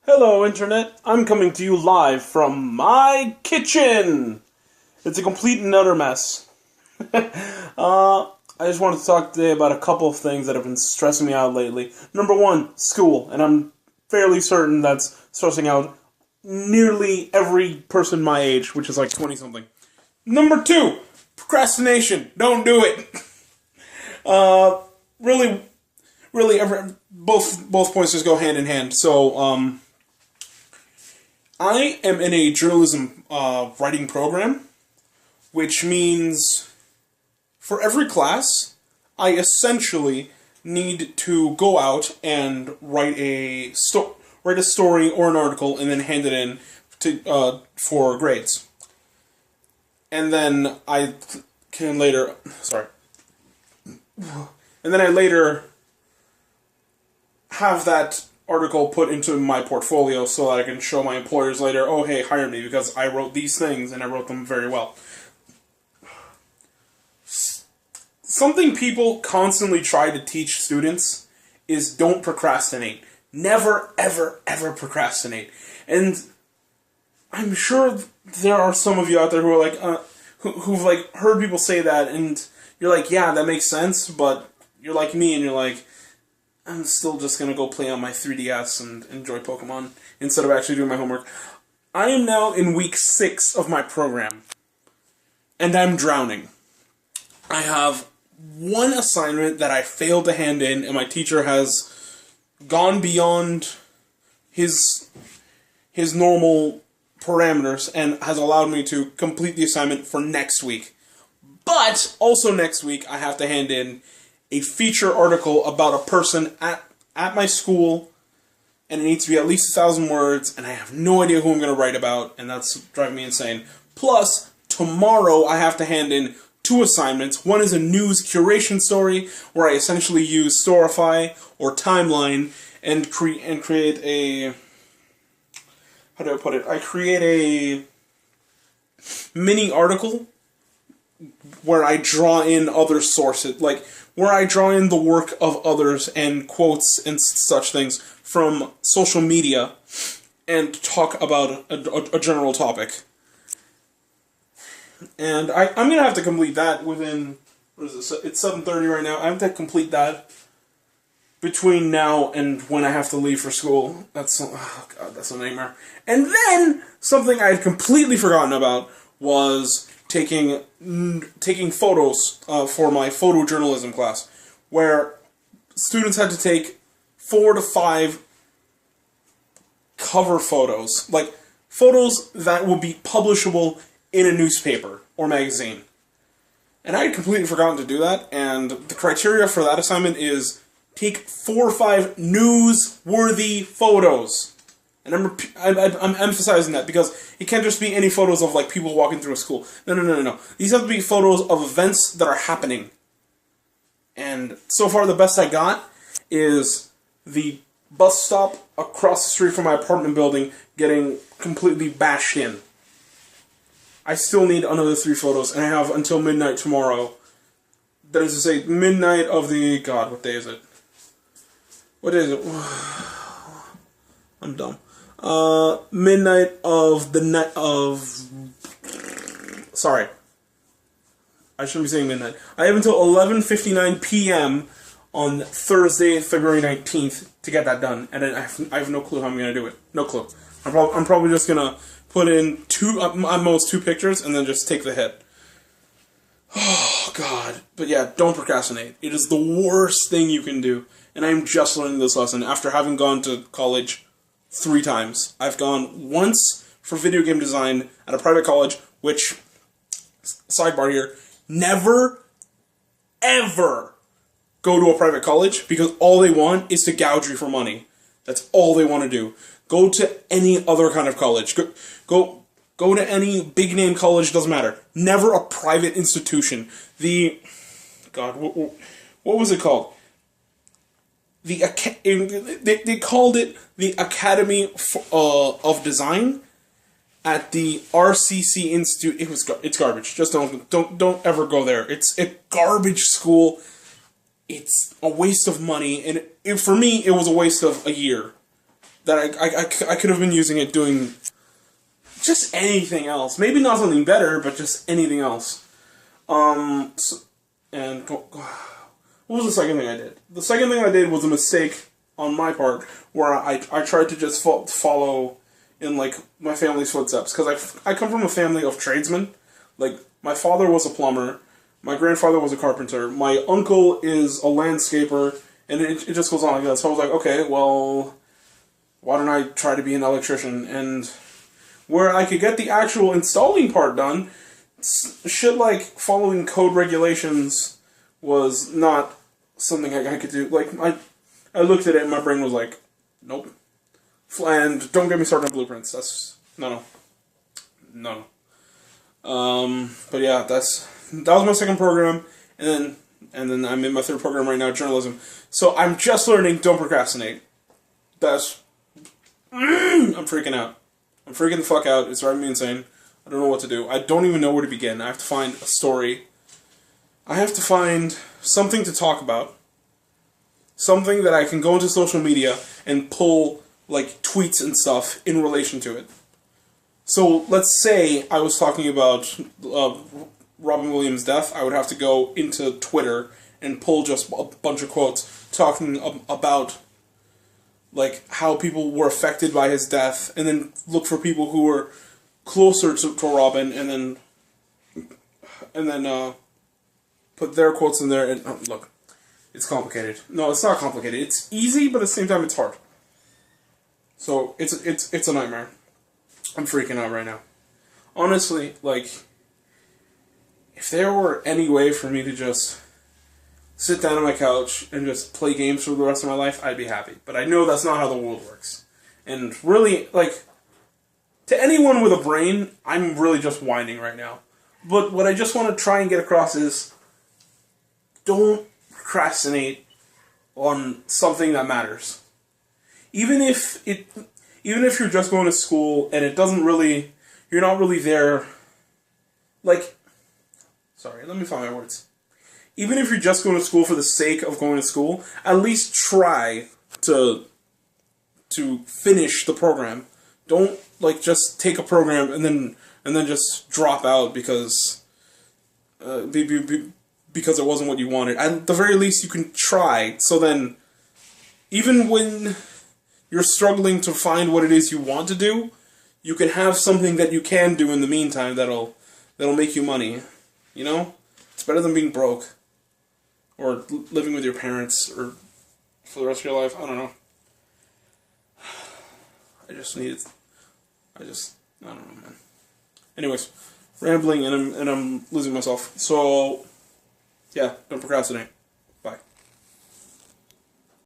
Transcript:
Hello, Internet. I'm coming to you live from my kitchen. It's a complete and utter mess. I just wanted to talk today about a couple of things that have been stressing me out lately. Number one, school, and I'm fairly certain that's stressing out nearly every person my age, which is like 20-something. Number two, procrastination. Don't do it. Both points just go hand in hand. So, I am in a journalism writing program, which means for every class, I essentially need to go out and write a story or an article and then hand it in to for grades. And then I can later, have that article put into my portfolio so that I can show my employers later, oh hey, hire me because I wrote these things and I wrote them very well. Something people constantly try to teach students is don't procrastinate. Never, ever, ever procrastinate. And I'm sure there are some of you out there who are like, who've like heard people say that, and you're like, yeah, that makes sense, but you're like me and you're like, I'm still just going to go play on my 3DS and enjoy Pokemon instead of actually doing my homework. I am now in week 6 of my program, and I'm drowning. I have one assignment that I failed to hand in, and my teacher has gone beyond his normal parameters and has allowed me to complete the assignment for next week. But also next week, I have to hand in a feature article about a person at my school, and it needs to be at least 1,000 words, and I have no idea who I'm going to write about, and that's driving me insane. Plus, tomorrow I have to hand in 2 assignments. One is a news curation story, where I essentially use Storify or Timeline and create a... how do I put it? I create a mini article where I draw in other sources, like where I draw in the work of others and quotes and such things from social media and talk about a general topic. And I'm going to have to complete that within, what is it, it's 7:30 right now. I have to complete that between now and when I have to leave for school. That's a nightmare. And then, something I had completely forgotten about was taking photos for my photojournalism class, where students had to take 4 to 5 cover photos, like photos that would be publishable in a newspaper or magazine. And I had completely forgotten to do that, and the criteria for that assignment is take 4 or 5 newsworthy photos. And I'm emphasizing that because it can't just be any photos of like people walking through a school. No. These have to be photos of events that are happening. And so far the best I got is the bus stop across the street from my apartment building getting completely bashed in. I still need another 3 photos, and I have until midnight tomorrow. That is to say, midnight of the... God, what day is it? What day is it? I'm dumb. Midnight of the night of... Sorry. I shouldn't be saying midnight. I have until 11:59 p.m. on Thursday, February 19th to get that done. And I have no clue how I'm going to do it. No clue. I'm probably just going to put in at most 2 pictures and then just take the hit. Oh, God. But yeah, don't procrastinate. It is the worst thing you can do. And I'm just learning this lesson after having gone to college 3 times. I've gone once for video game design at a private college, which, sidebar here, never, ever go to a private college because all they want is to gouge you for money. That's all they want to do. Go to any other kind of college. Go to any big name college, doesn't matter. Never a private institution. God, what was it called? They called it the Academy of Design at the RCC Institute. It's garbage. Just don't ever go there. It's a garbage school. It's a waste of money, and for me, it was a waste of a year. that I could have been using it doing just anything else. Maybe not something better, but just anything else. And what was the second thing I did? The second thing I did was a mistake on my part, where I tried to just follow in, like, my family's footsteps. Because I come from a family of tradesmen. Like, my father was a plumber, my grandfather was a carpenter, my uncle is a landscaper, and it just goes on like that. So I was like, okay, well, why don't I try to be an electrician? And where I could get the actual installing part done, shit like following code regulations was not something I could do. Like, I looked at it and my brain was like, nope. And don't get me started on blueprints. That's, no. But yeah, that was my second program, and then I'm in my third program right now, journalism. So I'm just learning don't procrastinate. I'm freaking out. I'm freaking the fuck out. It's driving me insane. I don't know what to do. I don't even know where to begin. I have to find a story. I have to find something to talk about. Something that I can go into social media and pull, like, tweets and stuff in relation to it. So, let's say I was talking about Robin Williams' death. I would have to go into Twitter and pull just a bunch of quotes talking about, like, how people were affected by his death, and then look for people who were closer to Robin, and then put their quotes in there. And look, it's complicated. No, it's not complicated. It's easy, but at the same time, it's hard. So it's a nightmare. I'm freaking out right now. Honestly, like, if there were any way for me to just sit down on my couch and just play games for the rest of my life, I'd be happy. But I know that's not how the world works. And really, like, to anyone with a brain, I'm really just whining right now. But what I just want to try and get across is, don't procrastinate on something that matters. Even if you're just going to school and it doesn't really, you're not really there, like, sorry, let me find my words. Even if you're just going to school for the sake of going to school, at least try to finish the program. Don't, like, just take a program and then just drop out because it wasn't what you wanted. At the very least, you can try. So then, even when you're struggling to find what it is you want to do, you can have something that you can do in the meantime that'll make you money. You know? It's better than being broke. Or living with your parents, or for the rest of your life. I don't know. I don't know, man. Anyways, rambling and I'm losing myself. So, yeah, don't procrastinate.